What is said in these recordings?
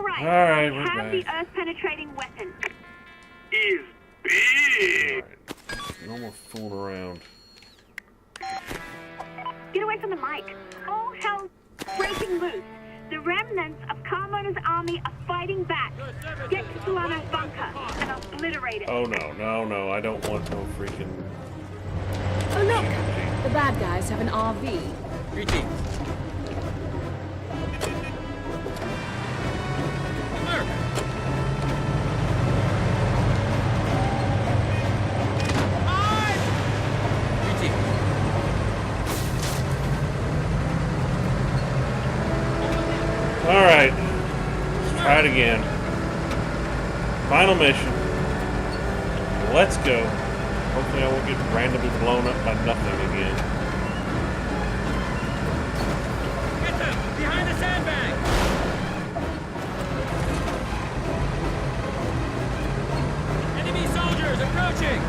Alright, Alright, we're have the back. earth-penetrating weapon. Is big. Alright. No more fooling around. Get away from the mic. All hell's breaking loose. The remnants of Carmona's army are fighting back. Get to Solano's bunker and obliterate it. Oh no, I don't want no freaking... Oh look! The bad guys have an RV. Greetings. Alright. Let's try it again. Final mission. Let's go. Hopefully I won't get randomly blown up by nothing again. Get them! Behind the sandbag! Enemy soldiers approaching!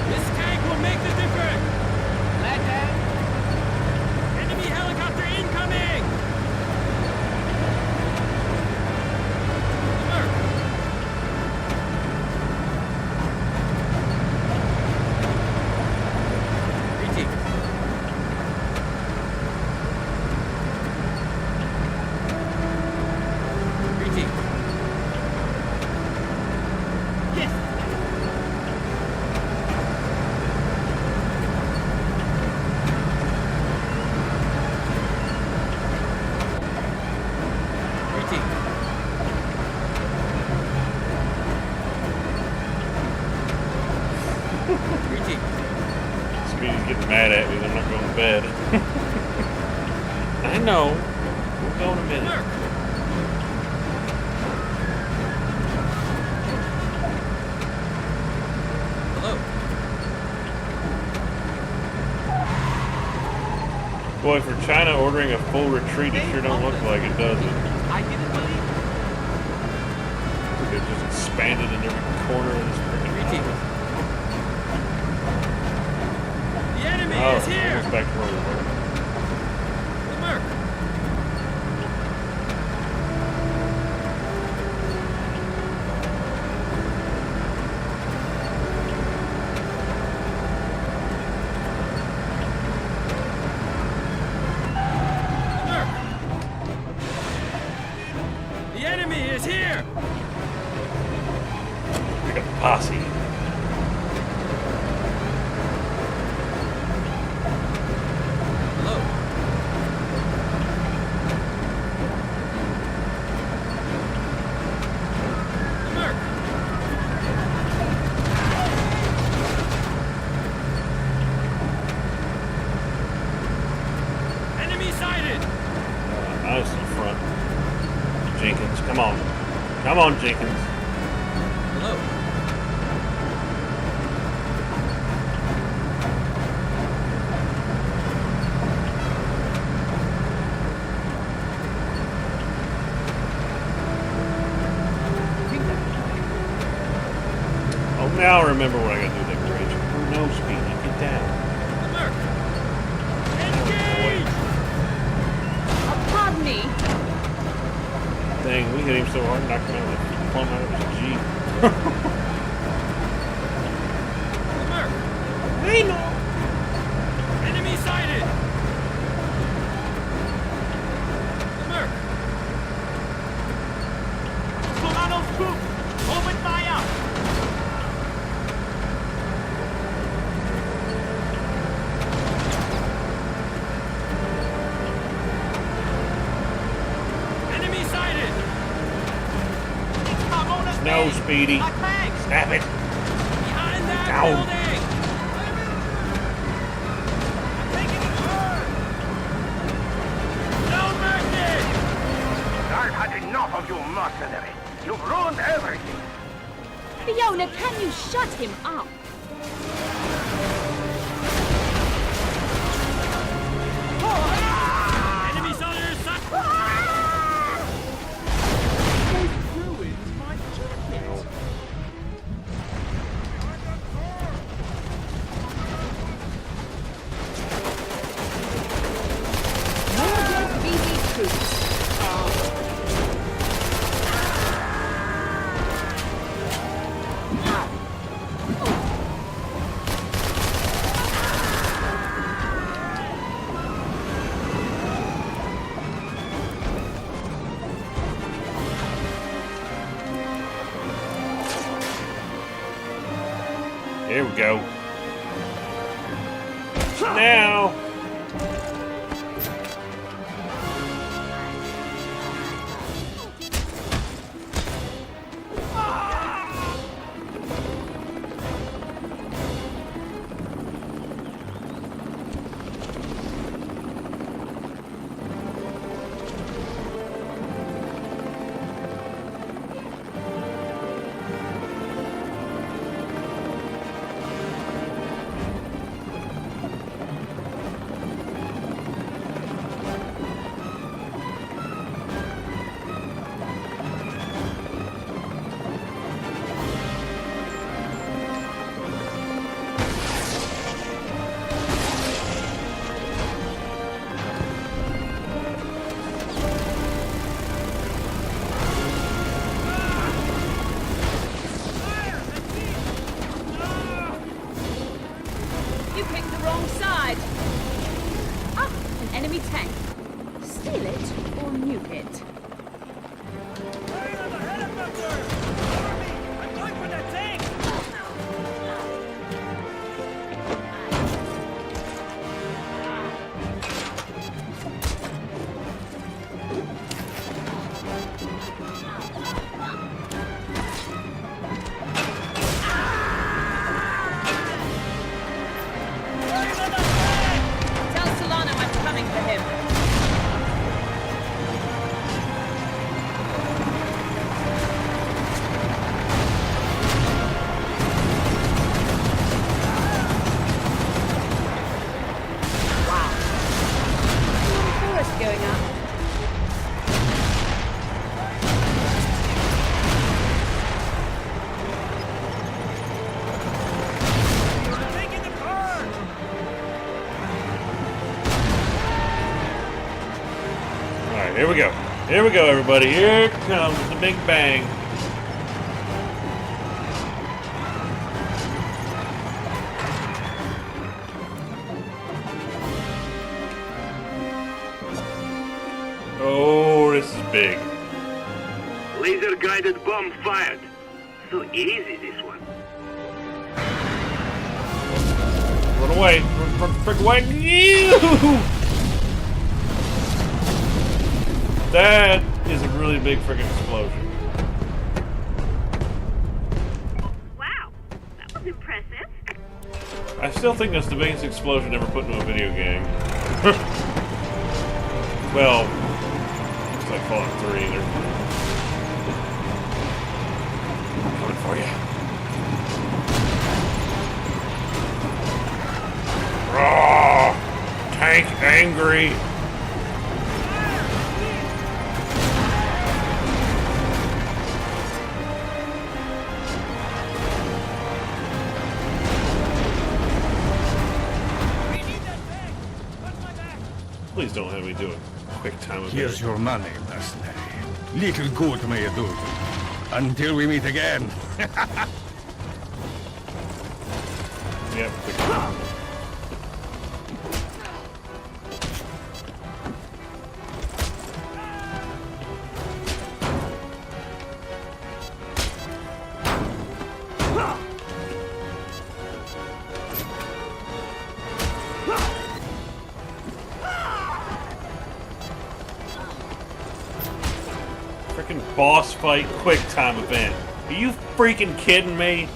This tank will make the difference! Enemy helicopter incoming! Greetings. Greetings. Yes! Greetings. Greetings. Speedy's getting mad at me that I'm not going to bed. I know. We'll go in a minute. Merc. Hello. Boy, for China ordering a full retreat, it sure don't look like it, does it? I didn't believe. They've just expanded in every corner of this freaking Greetings. island. The enemy Oh, is here. almost back to where we were. The Merc. The Merc. The enemy is here. We got the posse. Hello. The Merc. Enemy sighted. Nice in front. Jenkins, come on. Come on, Jenkins. Hello. Oh, now I remember what I gotta do with that bridge. No, Speedy, get down. The Merc. Engage! Oh, pardon me. Dang, we hit him so hard, knocked him out like plumb out of his Jeep. The Merc. Hey, no. Enemy sighted. The Merc. Solano's group. Open fire. Enemy sighted. No, Speedy. Snap it. Behind that Down. building. No mercy. I've had enough of you, mercenary. You've ruined everything. Fiona, can you shut him up? Enemy soldiers. They Here we go. Now. You picked the wrong side. Ah, an enemy tank. Steal it or nuke it. I'm going for that tank! Tell Solano I'm coming for him. Wow. Forest going up. I'm taking the car! Alright, here we go. Here we go, everybody. Here comes the big bang. Oh, this is big. Laser-guided bomb fired. So easy, this one. Run away. Run frick away. Ew! That is a really big friggin' explosion. Wow, that was impressive. I still think that's the biggest explosion ever put into a video game. Well, looks like Fallout 3 either. Coming for you. Raw! Tank angry. We need that tank! Watch my back! Please don't have me do a quick time event. Here's your money, mercenary. Little good may you do. Until we meet again. Yep, quick time. Freaking boss fight quick time event. Are you freaking kidding me?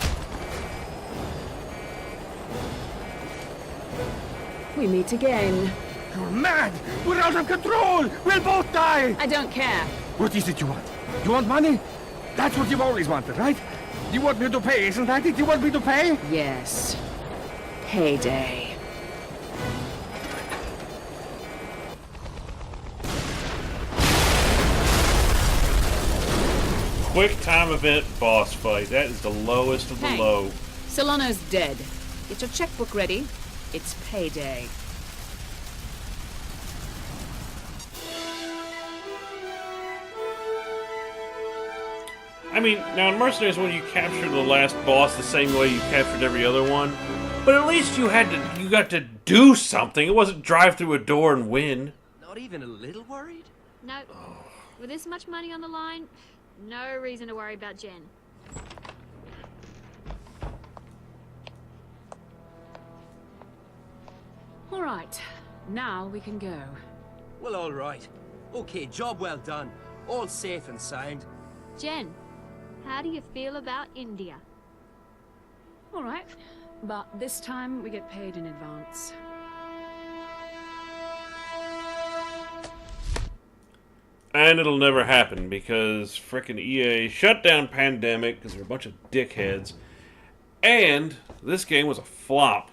We meet again. You're mad! We're out of control! We'll both die! I don't care. What is it you want? You want money? That's what you've always wanted, right? You want me to pay, isn't that it? You want me to pay? Yes. Payday. Quick time event boss fight. That is the lowest of the Hey. low. Solano's dead. Get your checkbook ready. It's payday. I mean, now in Mercenaries, when you capture the last boss the same way you captured every other one, but at least you got to do something. It wasn't drive through a door and win. Not even a little worried? No. With this much money on the line, no reason to worry about Jen. All right, now we can go. Well, all right. Okay, job well done. All safe and sound. Jen, how do you feel about India? All right, but this time we get paid in advance. And it'll never happen because frickin' EA shut down Pandemic because they're a bunch of dickheads. And this game was a flop.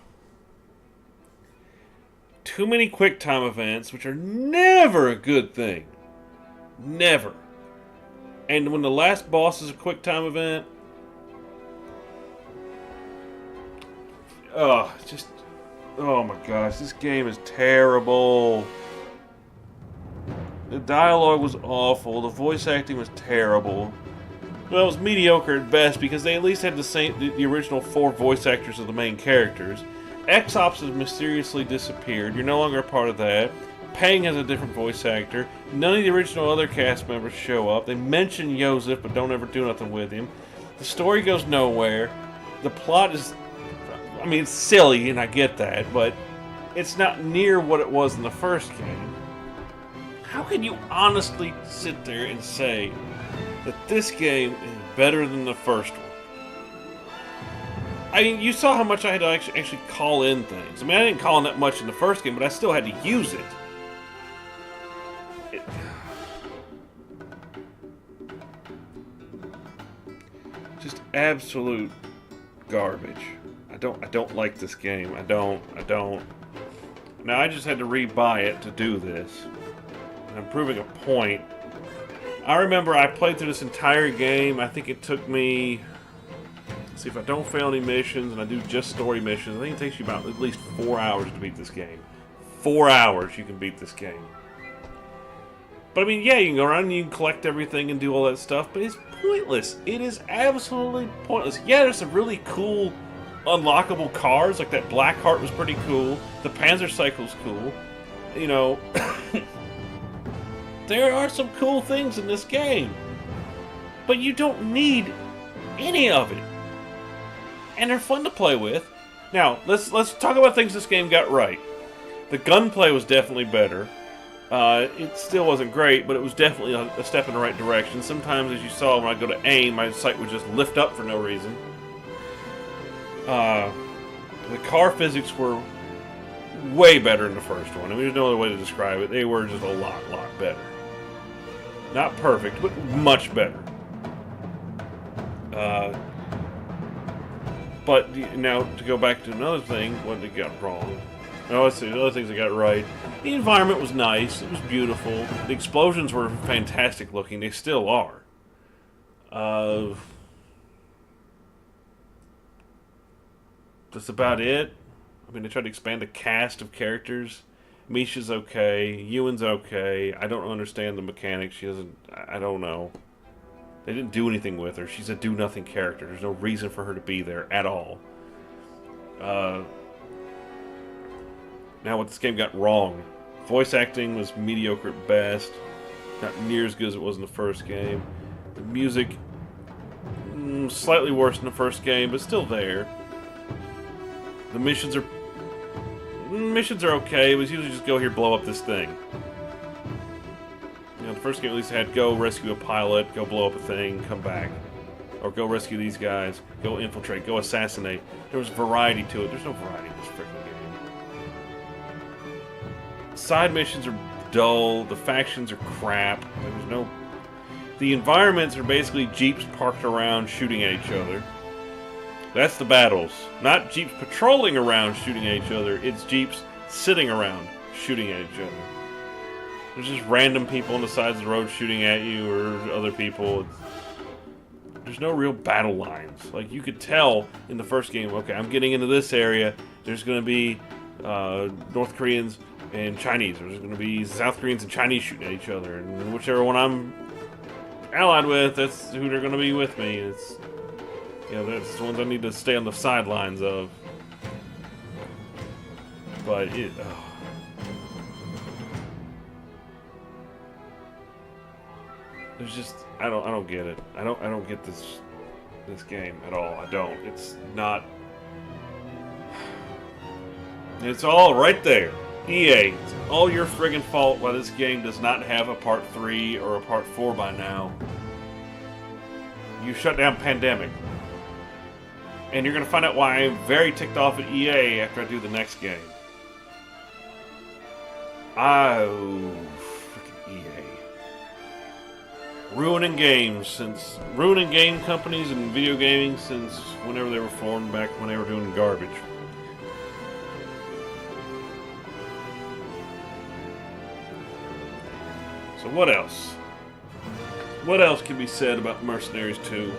Too many QuickTime events, which are never a good thing. Never. And when the last boss is a QuickTime event, oh my gosh, this game is terrible. The dialogue was awful. The voice acting was terrible. Well, it was mediocre at best because they at least had the original 4 voice actors of the main characters. X-Ops has mysteriously disappeared. You're no longer a part of that. Pang has a different voice actor. None of the original other cast members show up. They mention Joseph, but don't ever do nothing with him. The story goes nowhere. The plot is... I mean, it's silly, and I get that, but it's not near what it was in the first game. How can you honestly sit there and say that this game is better than the first one? I mean, you saw how much I had to actually call in things. I mean, I didn't call in that much in the first game, but I still had to use it. Just absolute garbage. I don't like this game. I don't. Now, I just had to rebuy it to do this. I'm proving a point. I remember I played through this entire game. I think it took me... Let's see, if I don't fail any missions and I do just story missions, I think it takes you about at least 4 hours to beat this game. 4 hours you can beat this game. But I mean, yeah, you can go around and you can collect everything and do all that stuff, but it's pointless. It is absolutely pointless. Yeah, there's some really cool unlockable cars, like that Blackheart was pretty cool. The Panzer Cycle's cool. You know... There are some cool things in this game, but you don't need any of it, and they're fun to play with. Now, let's talk about things this game got right. The gunplay was definitely better. It still wasn't great, but it was definitely a step in the right direction. Sometimes, as you saw, when I go to aim, my sight would just lift up for no reason. The car physics were way better in the first one. I mean, there's no other way to describe it. They were just a lot better. Not perfect, but much better. But now, to go back to another thing, what they got wrong. Now, let's see, the other things they got right. The environment was nice. It was beautiful. The explosions were fantastic looking. They still are. That's about it. I mean, they tried to expand the cast of characters. Misha's okay. Ewan's okay. I don't understand the mechanics. She doesn't... I don't know. They didn't do anything with her. She's a do-nothing character. There's no reason for her to be there at all. Now, what this game got wrong. Voice acting was mediocre at best. Not near as good as it was in the first game. The music... slightly worse than the first game, but still there. The missions are okay. It was usually just go here, blow up this thing. You know, the first game at least had go rescue a pilot, go blow up a thing, come back. Or go rescue these guys, go infiltrate, go assassinate. There was variety to it. There's no variety in this freaking game. Side missions are dull. The factions are crap. There's no... The environments are basically jeeps parked around shooting at each other. That's the battles. Not jeeps patrolling around shooting at each other. It's jeeps sitting around shooting at each other. There's just random people on the sides of the road shooting at you or other people. There's no real battle lines. Like, you could tell in the first game, okay, I'm getting into this area. There's going to be North Koreans and Chinese. There's going to be South Koreans and Chinese shooting at each other. And whichever one I'm allied with, that's who they're going to be with me. It's... Yeah, that's the ones I need to stay on the sidelines of. But it... There's just... I don't get it. I don't get this game at all. I don't. It's not... It's all right there. EA, it's all your friggin' fault why this game does not have a Part 3 or a Part 4 by now. You shut down Pandemic. And you're going to find out why I'm very ticked off at EA after I do the next game. Oh, freaking EA. Ruining game companies and video gaming since whenever they were formed, back when they were doing garbage. So what else? What else can be said about Mercenaries 2?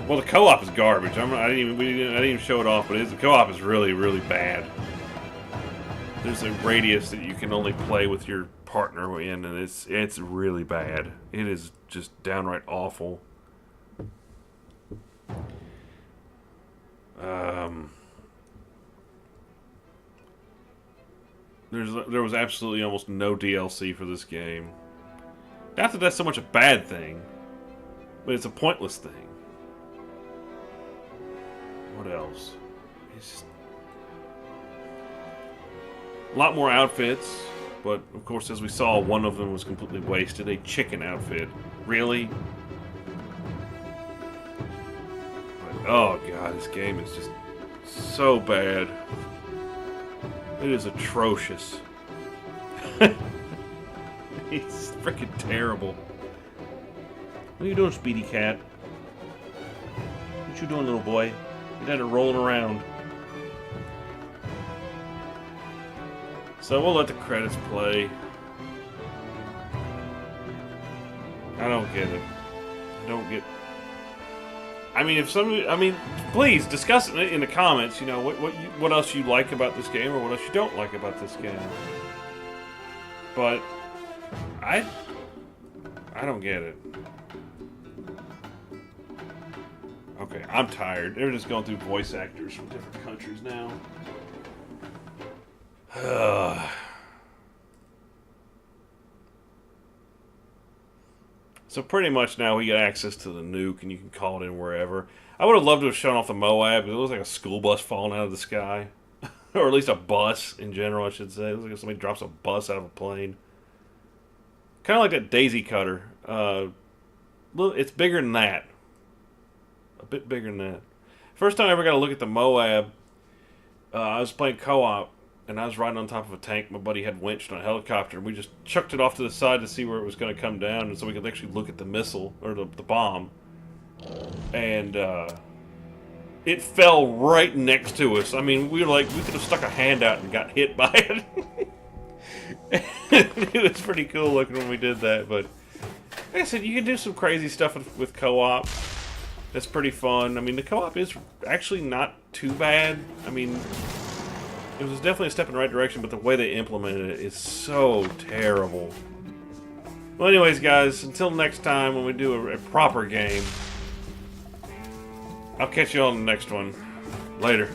Well, the co-op is garbage. I didn't even show it off, but the co-op is really, really bad. There's a radius that you can only play with your partner in, and it's really bad. It is just downright awful. There was absolutely almost no DLC for this game. Not that that's so much a bad thing, but it's a pointless thing. What else? It's just a lot more outfits, but of course, as we saw, one of them was completely wasted. A chicken outfit. Really? But, oh god, this game is just so bad. It is atrocious. It's freaking terrible. What are you doing, Speedy Cat? What you doing, little boy? You're down there rolling around. So we'll let the credits play. I don't get it. I don't get... I mean, please discuss it in the comments. You know what else you like about this game, or what else you don't like about this game. But I don't get it. Okay, I'm tired. They're just going through voice actors from different countries now. So pretty much now we get access to the nuke, and you can call it in wherever. I would have loved to have shown off the Moab. It looks like a school bus falling out of the sky. Or at least a bus, in general, I should say. It looks like somebody drops a bus out of a plane. Kind of like that Daisy Cutter. It's bigger than that. A bit bigger than that. First time I ever got to look at the Moab, I was playing co-op, and I was riding on top of a tank. My buddy had winched on a helicopter, and we just chucked it off to the side to see where it was going to come down, and so we could actually look at the missile, or the bomb. And it fell right next to us. I mean, we could have stuck a hand out and got hit by it. It was pretty cool looking when we did that, but like I said, you can do some crazy stuff with co-op. That's pretty fun. I mean, the co-op is actually not too bad. I mean, it was definitely a step in the right direction, but the way they implemented it is so terrible. Well, anyways, guys, until next time when we do a proper game, I'll catch you on the next one. Later.